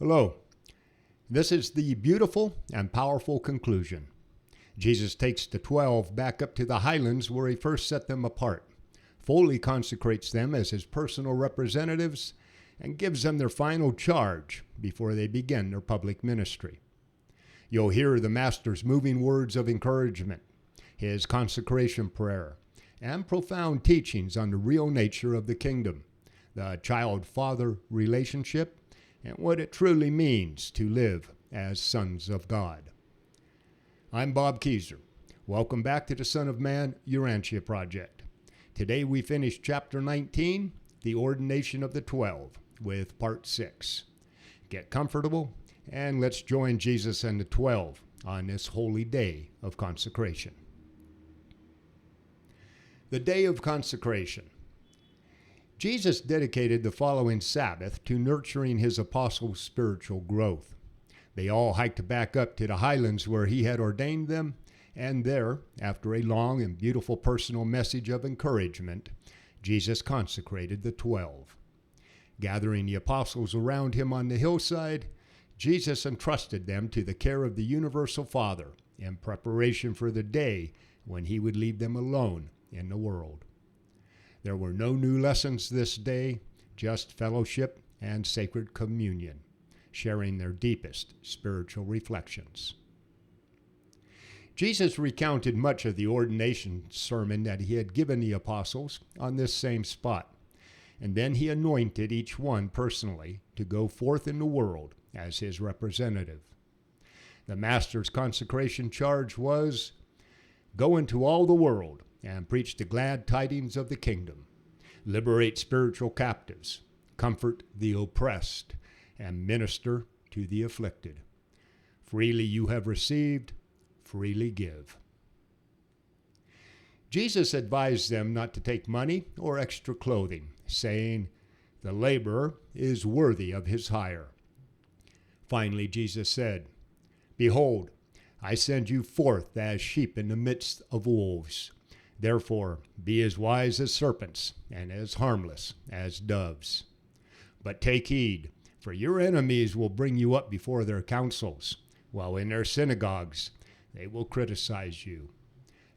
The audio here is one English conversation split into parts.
Hello. This is the beautiful and powerful conclusion. Jesus takes the 12 back up to the highlands where he first set them apart, fully consecrates them as his personal representatives, and gives them their final charge before they begin their public ministry. You'll hear the Master's moving words of encouragement, his consecration prayer, and profound teachings on the real nature of the kingdom, the child-father relationship, and what it truly means to live as sons of God. I'm Bob Kezer. Welcome back to the Son of Man Urantia Project. Today we finish chapter 19, the Ordination of the 12, with part 6. Get comfortable and let's join Jesus and the 12 on this holy day of consecration. The Day of Consecration. Jesus dedicated the following Sabbath to nurturing his apostles' spiritual growth. They all hiked back up to the highlands where he had ordained them, and there, after a long and beautiful personal message of encouragement, Jesus consecrated the 12. Gathering the apostles around him on the hillside, Jesus entrusted them to the care of the universal Father in preparation for the day when he would leave them alone in the world. There were no new lessons this day, just fellowship and sacred communion, sharing their deepest spiritual reflections. Jesus recounted much of the ordination sermon that he had given the apostles on this same spot, and then he anointed each one personally to go forth in the world as his representative. The Master's consecration charge was, "Go into all the world and preach the glad tidings of the kingdom. Liberate spiritual captives, comfort the oppressed, and minister to the afflicted. Freely you have received, freely give." Jesus advised them not to take money or extra clothing, saying, "The laborer is worthy of his hire." Finally, Jesus said, "Behold, I send you forth as sheep in the midst of wolves. Therefore, be as wise as serpents and as harmless as doves. But take heed, for your enemies will bring you up before their councils, while in their synagogues they will criticize you.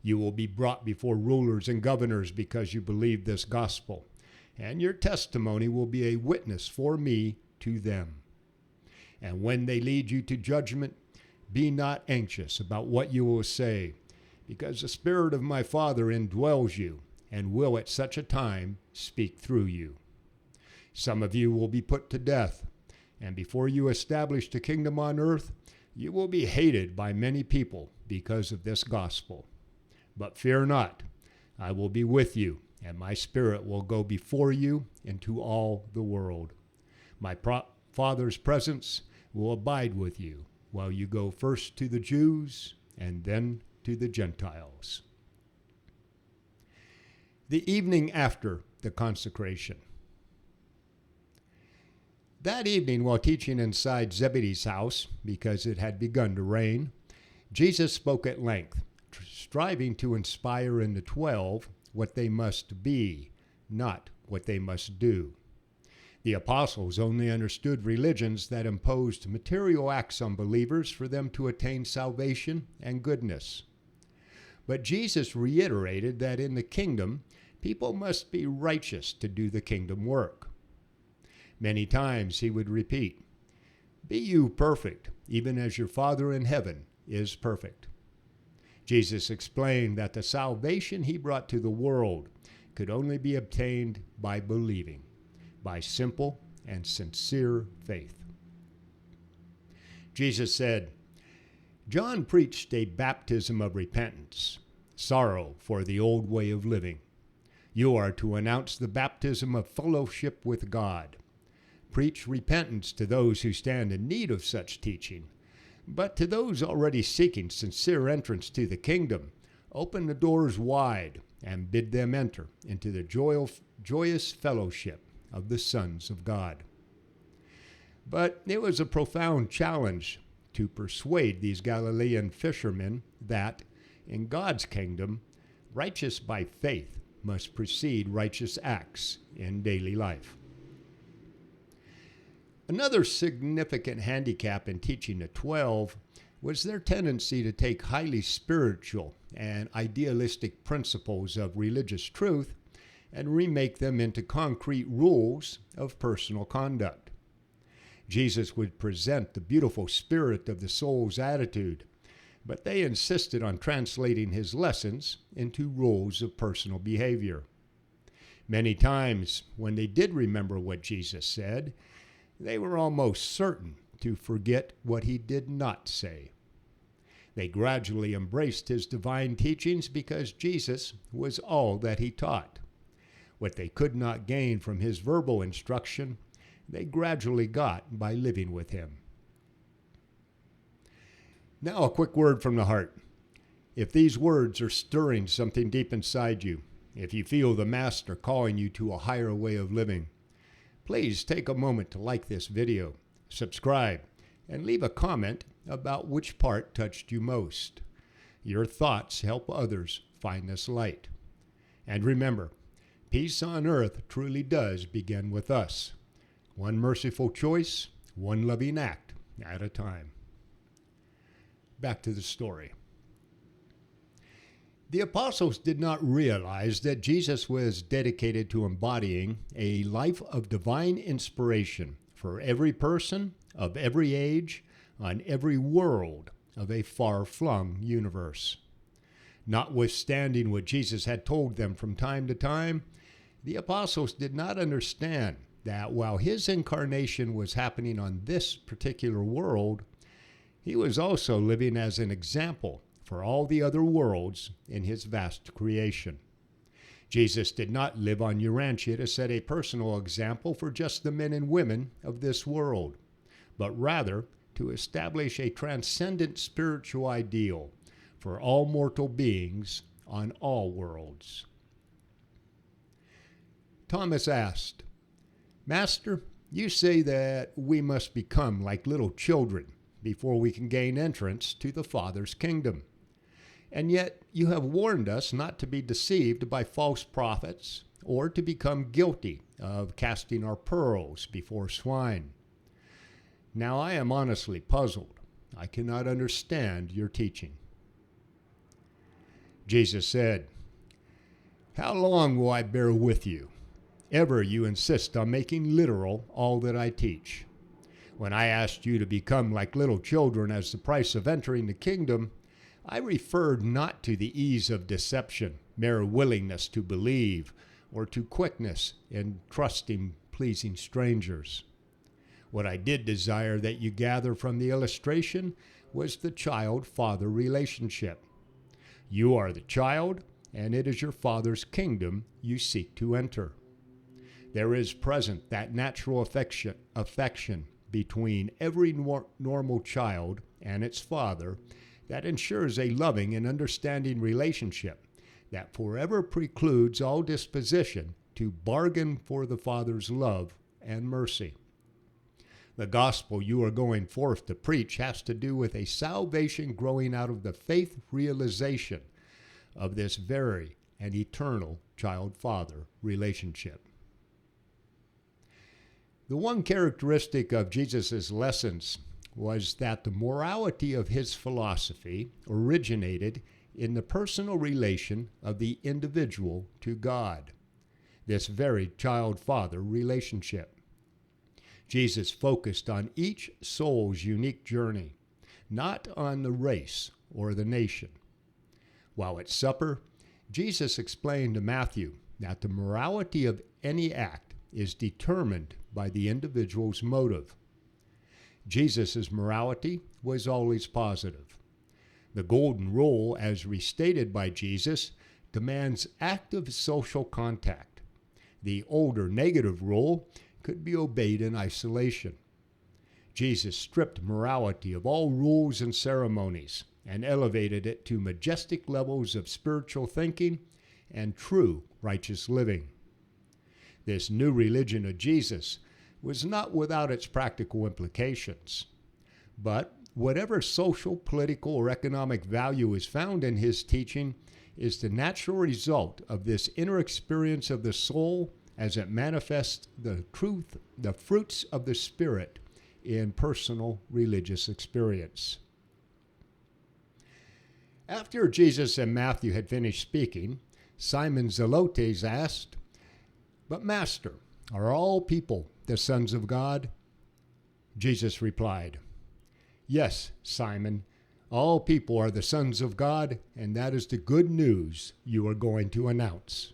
You will be brought before rulers and governors because you believe this gospel, and your testimony will be a witness for me to them. And when they lead you to judgment, be not anxious about what you will say, because the Spirit of my Father indwells you and will at such a time speak through you. Some of you will be put to death, and before you establish the kingdom on earth, you will be hated by many people because of this gospel. But fear not, I will be with you, and my Spirit will go before you into all the world. My Father's presence will abide with you while you go first to the Jews and then to the Gentiles." The evening after the consecration. That evening, while teaching inside Zebedee's house, because it had begun to rain, Jesus spoke at length, striving to inspire in the 12 what they must be, not what they must do. The apostles only understood religions that imposed material acts on believers for them to attain salvation and goodness. But Jesus reiterated that in the kingdom, people must be righteous to do the kingdom work. Many times he would repeat, "Be you perfect, even as your Father in heaven is perfect." Jesus explained that the salvation he brought to the world could only be obtained by believing, by simple and sincere faith. Jesus said, "John preached a baptism of repentance, sorrow for the old way of living. You are to announce the baptism of fellowship with God. Preach repentance to those who stand in need of such teaching, but to those already seeking sincere entrance to the kingdom, open the doors wide and bid them enter into the joyous fellowship of the sons of God." But it was a profound challenge to persuade these Galilean fishermen that, in God's kingdom, righteous by faith must precede righteous acts in daily life. Another significant handicap in teaching the 12 was their tendency to take highly spiritual and idealistic principles of religious truth and remake them into concrete rules of personal conduct. Jesus would present the beautiful spirit of the soul's attitude, but they insisted on translating his lessons into rules of personal behavior. Many times, when they did remember what Jesus said, they were almost certain to forget what he did not say. They gradually embraced his divine teachings because Jesus was all that he taught. What they could not gain from his verbal instruction, they gradually got by living with him. Now, a quick word from the heart. If these words are stirring something deep inside you, if you feel the Master calling you to a higher way of living, please take a moment to like this video, subscribe, and leave a comment about which part touched you most. Your thoughts help others find this light. And remember, peace on earth truly does begin with us. One merciful choice, one loving act at a time. Back to the story. The apostles did not realize that Jesus was dedicated to embodying a life of divine inspiration for every person of every age on every world of a far-flung universe. Notwithstanding what Jesus had told them from time to time, the apostles did not understand that while his incarnation was happening on this particular world, he was also living as an example for all the other worlds in his vast creation. Jesus did not live on Urantia to set a personal example for just the men and women of this world, but rather to establish a transcendent spiritual ideal for all mortal beings on all worlds. Thomas asked, "Master, you say that we must become like little children before we can gain entrance to the Father's kingdom. And yet you have warned us not to be deceived by false prophets or to become guilty of casting our pearls before swine. Now I am honestly puzzled. I cannot understand your teaching." Jesus said, "How long will I bear with you? Ever you insist on making literal all that I teach. When I asked you to become like little children as the price of entering the kingdom, I referred not to the ease of deception, mere willingness to believe, or to quickness in trusting pleasing strangers. What I did desire that you gather from the illustration was the child-father relationship. You are the child, and it is your Father's kingdom you seek to enter. There is present that natural affection between every normal child and its father that ensures a loving and understanding relationship that forever precludes all disposition to bargain for the Father's love and mercy. The gospel you are going forth to preach has to do with a salvation growing out of the faith realization of this very and eternal child-father relationship." The one characteristic of Jesus' lessons was that the morality of his philosophy originated in the personal relation of the individual to God, this very child-father relationship. Jesus focused on each soul's unique journey, not on the race or the nation. While at supper, Jesus explained to Matthew that the morality of any act is determined by the individual's motive. Jesus' morality was always positive. The golden rule, as restated by Jesus, demands active social contact. The older negative rule could be obeyed in isolation. Jesus stripped morality of all rules and ceremonies and elevated it to majestic levels of spiritual thinking and true righteous living. This new religion of Jesus was not without its practical implications. But whatever social, political, or economic value is found in his teaching is the natural result of this inner experience of the soul as it manifests the fruits of the Spirit in personal religious experience. After Jesus and Matthew had finished speaking, Simon Zelotes asked, "But Master, are all people the sons of God?" Jesus replied, "Yes, Simon, all people are the sons of God, and that is the good news you are going to announce."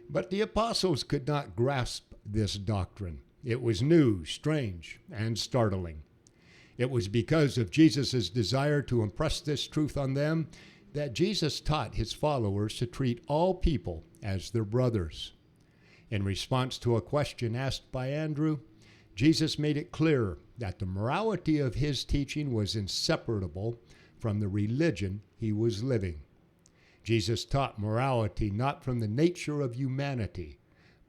But the apostles could not grasp this doctrine. It was new, strange, and startling. It was because of Jesus' desire to impress this truth on them that Jesus taught his followers to treat all people as their brothers. In response to a question asked by Andrew, Jesus made it clear that the morality of his teaching was inseparable from the religion he was living. Jesus taught morality not from the nature of humanity,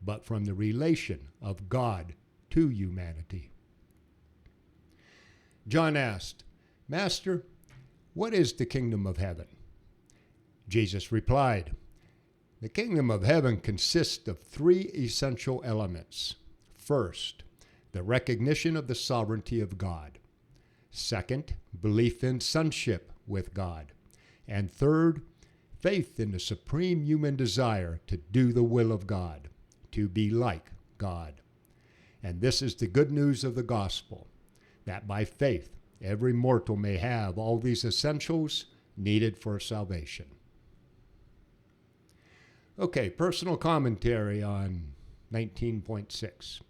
but from the relation of God to humanity. John asked, "Master, what is the kingdom of heaven?" Jesus replied, "The kingdom of heaven consists of three essential elements. First, the recognition of the sovereignty of God. Second, belief in sonship with God. And third, faith in the supreme human desire to do the will of God, to be like God. And this is the good news of the gospel, that by faith every mortal may have all these essentials needed for salvation." Okay, personal commentary on 19.6.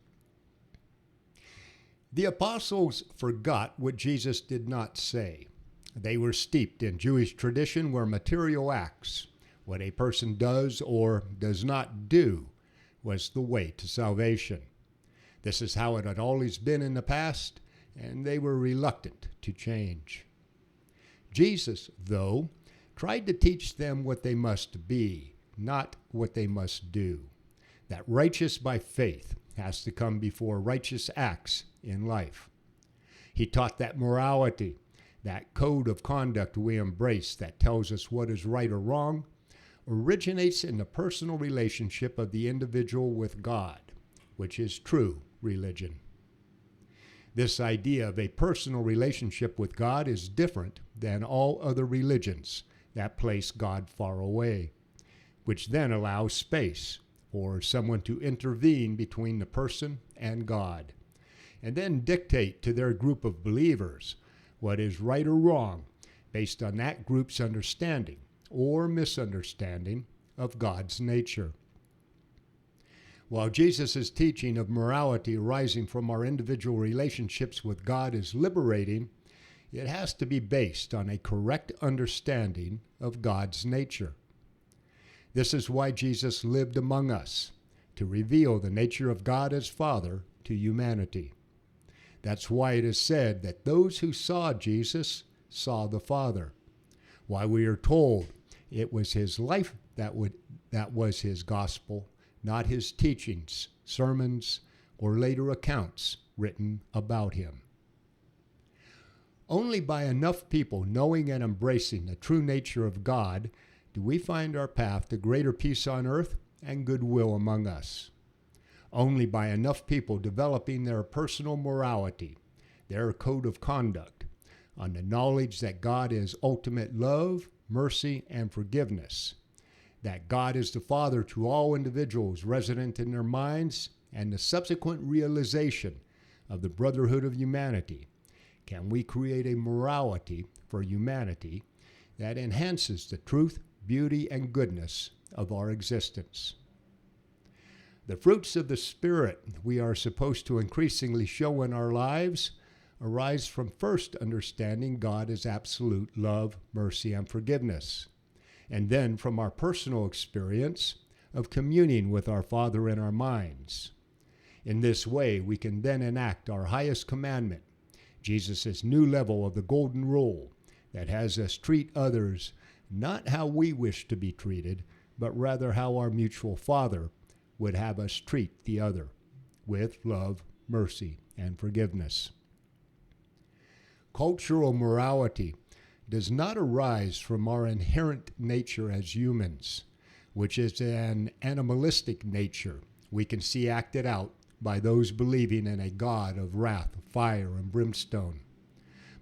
The apostles forgot what Jesus did not say. They were steeped in Jewish tradition where material acts, what a person does or does not do, was the way to salvation. This is how it had always been in the past, and they were reluctant to change. Jesus, though, tried to teach them what they must be, not what they must do. That righteous by faith has to come before righteous acts in life. He taught that morality, that code of conduct we embrace that tells us what is right or wrong, originates in the personal relationship of the individual with God, which is true religion. This idea of a personal relationship with God is different than all other religions that place God far away, which then allows space for someone to intervene between the person and God, and then dictate to their group of believers what is right or wrong based on that group's understanding or misunderstanding of God's nature. While Jesus' teaching of morality arising from our individual relationships with God is liberating, it has to be based on a correct understanding of God's nature. This is why Jesus lived among us, to reveal the nature of God as Father to humanity. That's why it is said that those who saw Jesus saw the Father. Why we are told it was his life that was his gospel, not his teachings, sermons, or later accounts written about him. Only by enough people knowing and embracing the true nature of God do we find our path to greater peace on earth and goodwill among us. Only by enough people developing their personal morality, their code of conduct, on the knowledge that God is ultimate love, mercy, and forgiveness, that God is the Father to all individuals resident in their minds, and the subsequent realization of the brotherhood of humanity, can we create a morality for humanity that enhances the truth, beauty, and goodness of our existence. The fruits of the Spirit we are supposed to increasingly show in our lives arise from first understanding God as absolute love, mercy, and forgiveness, and then from our personal experience of communing with our Father in our minds. In this way, we can then enact our highest commandment, Jesus' new level of the golden rule that has us treat others not how we wish to be treated, but rather how our mutual Father would have us treat the other, with love, mercy, and forgiveness. Cultural morality does not arise from our inherent nature as humans, which is an animalistic nature we can see acted out by those believing in a God of wrath, fire, and brimstone,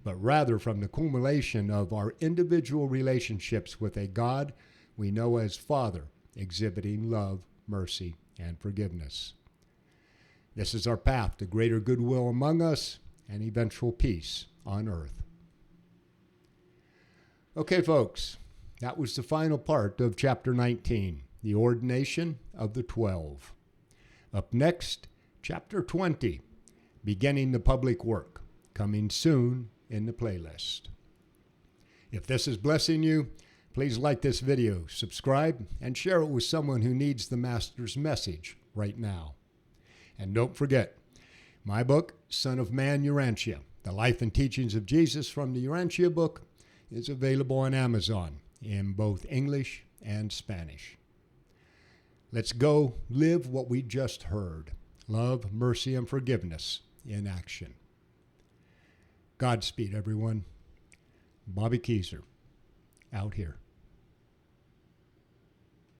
but rather from the accumulation of our individual relationships with a God we know as Father, exhibiting love, mercy, and forgiveness. This is our path to greater goodwill among us and eventual peace on earth. Okay, folks, that was the final part of chapter 19, the ordination of the 12. Up next, chapter 20, beginning the public work, coming soon in the playlist. If this is blessing you, please like this video, subscribe, and share it with someone who needs the Master's message right now. And don't forget, my book, Son of Man, Urantia, The Life and Teachings of Jesus from the Urantia book, is available on Amazon in both English and Spanish. Let's go live what we just heard. Love, mercy, and forgiveness in action. Godspeed, everyone. Bobby Kezer, out here.